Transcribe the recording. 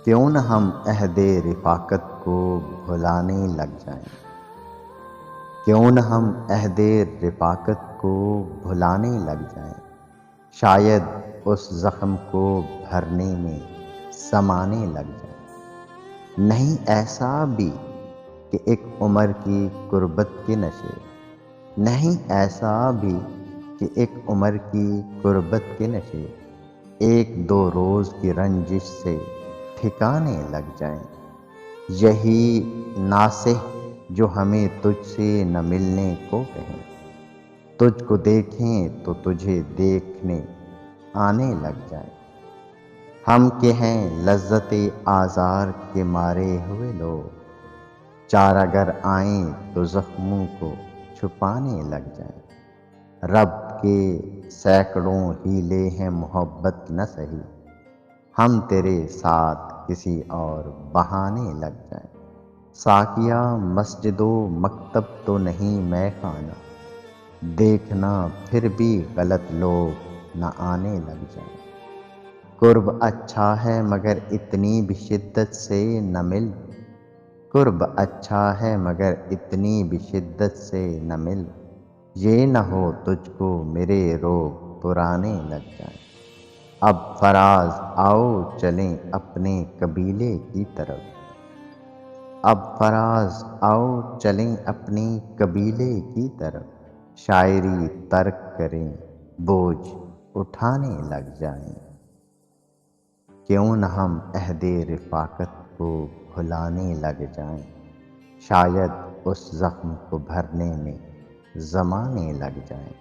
کیوں نہ ہم عہد رفاقت کو بھلانے لگ جائیں، کیوں نہ ہم عہد رفاقت کو بھلانے لگ جائیں، شاید اس زخم کو بھرنے میں سمانے لگ جائیں۔ نہیں ایسا بھی کہ ایک عمر کی قربت کے نشے، نہیں ایسا بھی کہ ایک عمر کی قربت کے نشے ایک دو روز کی رنجش سے ٹھکانے لگ جائیں۔ یہی ناصح جو ہمیں تجھ سے نہ ملنے کو کہیں، تجھ کو دیکھیں تو تجھے دیکھنے آنے لگ جائیں۔ ہم کہ ہیں لذت آزار کے مارے ہوئے لوگ، چارہ گر آئیں تو زخموں کو چھپانے لگ جائیں۔ رب کے سینکڑوں ہیلے ہیں محبت نہ سہی، ہم تیرے ساتھ کسی اور بہانے لگ جائیں۔ ساقیہ مسجد و مکتب تو نہیں مے خانہ، دیکھنا پھر بھی غلط لوگ نہ آنے لگ جائیں۔ قرب اچھا ہے مگر اتنی بھی شدت سے نہ مل، قرب اچھا ہے مگر اتنی بھی شدت سے نہ مل، یہ نہ ہو تجھ کو میرے روگ پرانے لگ جائیں۔ اب فراز آؤ چلیں اپنے قبیلے کی طرف، اب فراز آؤ چلیں اپنے قبیلے کی طرف، شاعری ترک کریں بوجھ اٹھانے لگ جائیں۔ کیوں نہ ہم عہد رفاقت کو بھلانے لگ جائیں، شاید اس زخم کو بھرنے میں زمانے لگ جائیں۔